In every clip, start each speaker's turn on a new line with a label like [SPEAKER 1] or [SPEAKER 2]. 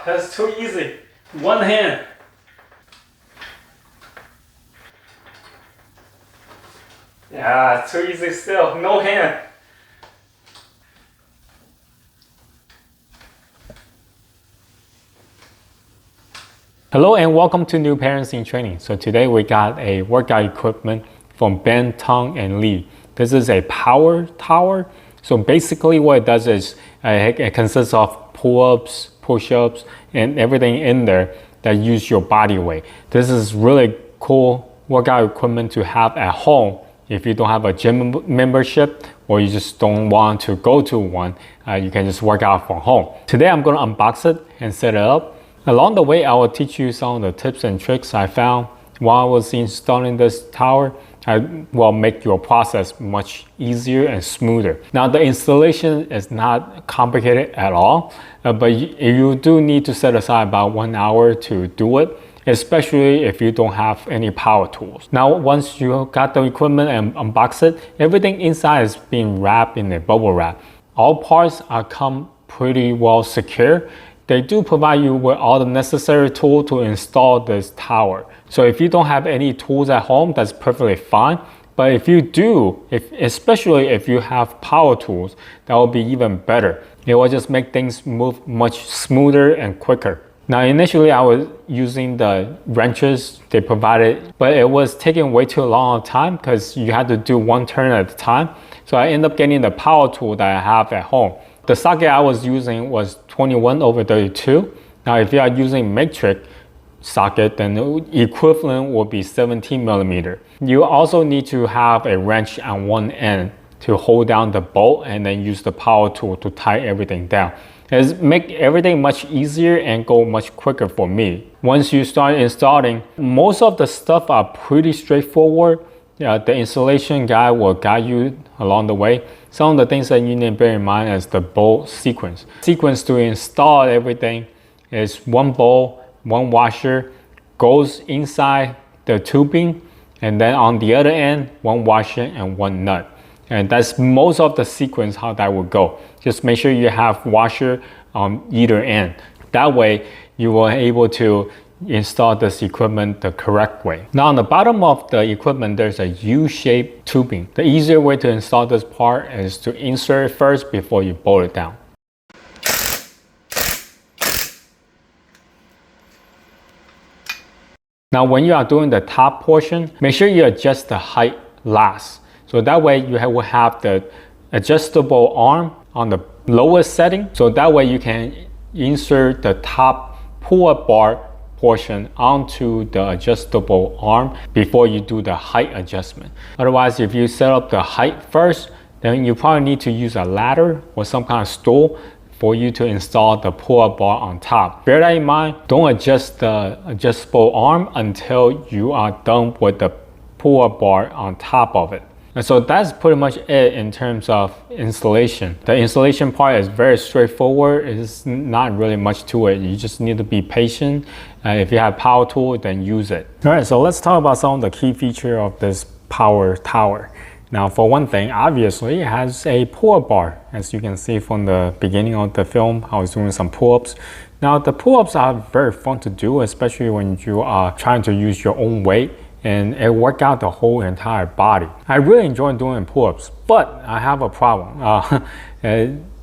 [SPEAKER 1] that's too easy. One hand. Yeah, too easy still. No hand. Hello and welcome to New Parents in Training. So today we got a workout equipment from BangTong and Lee. This is a power tower. So basically what it does is it consists of pull-ups, push-ups, and everything in there that use your body weight. This is really cool workout equipment to have at home if you don't have a gym membership or you just don't want to go to one. You can just work out from home. Today I'm going to unbox it and set it up. Along the way, I will teach you some of the tips and tricks I found while I was installing this tower. I will make your process much easier and smoother. Now, the installation is not complicated at all, but you do need to set aside about 1 hour to do it, especially if you don't have any power tools. Now, once you got the equipment and unbox it, everything inside is being wrapped in a bubble wrap. All parts come pretty well secure. They do provide you with all the necessary tools to install this tower. So if you don't have any tools at home, that's perfectly fine. But if you do, especially if you have power tools, that will be even better. It will just make things move much smoother and quicker. Now, initially I was using the wrenches they provided, but it was taking way too long of time because you had to do one turn at a time. So I ended up getting the power tool that I have at home. The socket I was using was 21/32. Now, if you are using matrix socket, then the equivalent will be 17 millimeter. You also need to have a wrench on one end to hold down the bolt and then use the power tool to tie everything down. It's make everything much easier and go much quicker for me. Once you start installing, most of the stuff are pretty straightforward. The installation guide will guide you along the way. Some of the things that you need to bear in mind is the bolt sequence. Sequence to install everything is one bolt, one washer goes inside the tubing, and then on the other end, one washer and one nut. And that's most of the sequence how that will go. Just make sure you have washer on either end. That way you will be able to install this equipment the correct way. Now on the bottom of the equipment, there's a U-shaped tubing. The easier way to install this part is to insert it first before you bolt it down. Now when you are doing the top portion, make sure you adjust the height last. So that way you will have the adjustable arm on the lowest setting. So that way you can insert the top pull-up bar portion onto the adjustable arm before you do the height adjustment. Otherwise, if you set up the height first, then you probably need to use a ladder or some kind of stool for you to install the pull-up bar on top. Bear that in mind. Don't adjust the adjustable arm until you are done with the pull-up bar on top of it. And so that's pretty much it in terms of installation. The installation part is very straightforward. It's not really much to it. You just need to be patient. If you have power tool, then use it. All right, so let's talk about some of the key features of this power tower. Now, for one thing, obviously it has a pull-up bar. As you can see from the beginning of the film, I was doing some pull-ups. Now, the pull-ups are very fun to do, especially when you are trying to use your own weight and it worked out the whole entire body. I really enjoy doing pull-ups, but I have a problem.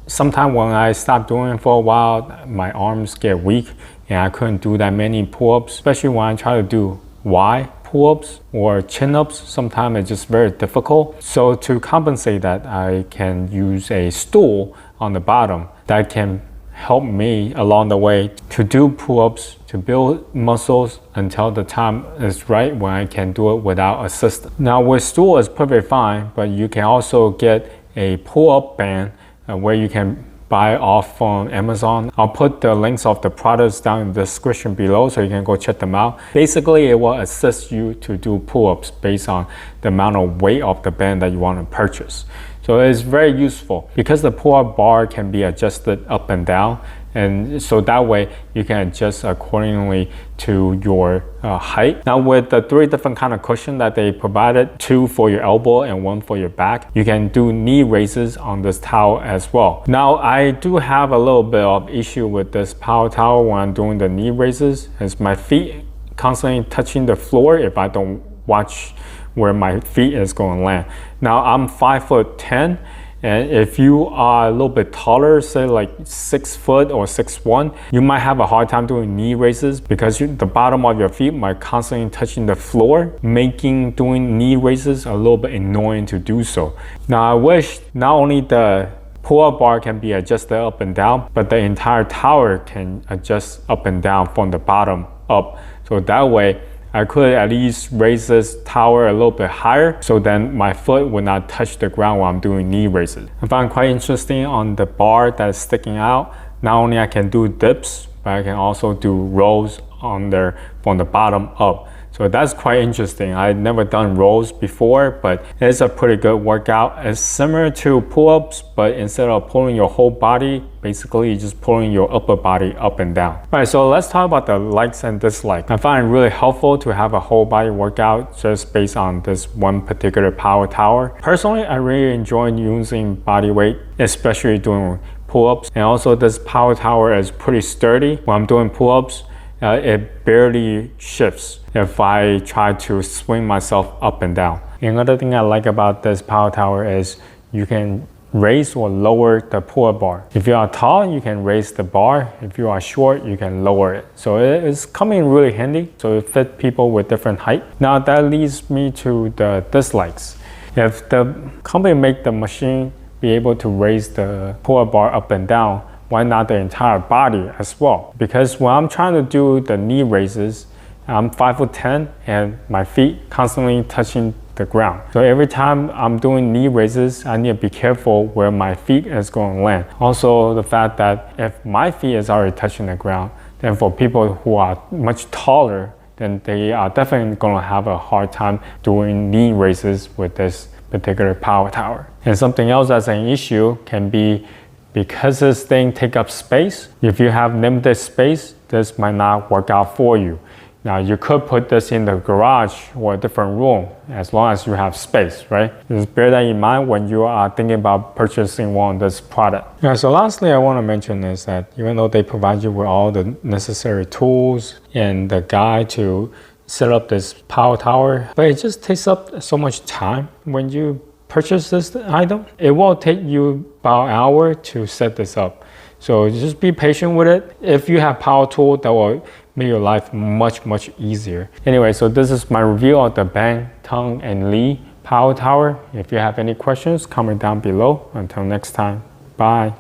[SPEAKER 1] Sometimes when I stop doing it for a while, my arms get weak and I couldn't do that many pull-ups, especially when I try to do Y pull-ups or chin-ups. Sometimes it's just very difficult. So to compensate that, I can use a stool on the bottom that can help me along the way to do pull-ups, to build muscles until the time is right when I can do it without assistance. Now with stool is perfectly fine, but you can also get a pull-up band where you can buy off from Amazon. I'll put the links of the products down in the description below so you can go check them out. Basically, it will assist you to do pull-ups based on the amount of weight of the band that you want to purchase. So it's very useful because the pull-up bar can be adjusted up and down. and so that way you can adjust accordingly to your height. Now with the 3 different kind of cushion that they provided, 2 for your elbow and 1 for your back, you can do knee raises on this towel as well. Now I do have a little bit of issue with this power towel when I'm doing the knee raises, as my feet constantly touching the floor if I don't watch where my feet is going to land. Now I'm 5'10", and if you are a little bit taller, say like 6 foot or 6'1", you might have a hard time doing knee raises because the bottom of your feet might constantly touching the floor, making doing knee raises a little bit annoying to do so. Now I wish not only the pull-up bar can be adjusted up and down, but the entire tower can adjust up and down from the bottom up. So that way I could at least raise this tower a little bit higher so then my foot would not touch the ground while I'm doing knee raises. I find quite interesting on the bar that's sticking out. Not only I can do dips, but I can also do rolls on there from the bottom up. So that's quite interesting. I've never done rolls before, but it's a pretty good workout. It's similar to pull-ups, but instead of pulling your whole body, basically you're just pulling your upper body up and down. All right, so let's talk about the likes and dislikes. I find it really helpful to have a whole body workout just based on this one particular power tower. Personally, I really enjoy using body weight, especially doing pull-ups. And also this power tower is pretty sturdy. When I'm doing pull-ups, it barely shifts if I try to swing myself up and down. Another thing I like about this power tower is you can raise or lower the pull-up bar. If you are tall, you can raise the bar. If you are short, you can lower it. So it's coming really handy. So it fits people with different height. Now that leads me to the dislikes. If the company make the machine be able to raise the pull-up bar up and down, why not the entire body as well? Because when I'm trying to do the knee raises, I'm 5'10" and my feet constantly touching the ground. So every time I'm doing knee raises, I need to be careful where my feet is going to land. Also the fact that if my feet is already touching the ground, then for people who are much taller, then they are definitely going to have a hard time doing knee raises with this particular power tower. And something else that's an issue can be because this thing takes up space. If you have limited space, this might not work out for you. Now you could put this in the garage or a different room as long as you have space, right? Just bear that in mind when you are thinking about purchasing one of this product. Yeah, so lastly, I want to mention is that even though they provide you with all the necessary tools and the guide to set up this power tower, but it just takes up so much time when you purchase this item. It will take you about an hour to set this up. So just be patient with it. If you have power tool, that will make your life much easier. Anyway, so this is my review of the BangTong and Lee power tower. If you have any questions, comment down below. Until next time, bye.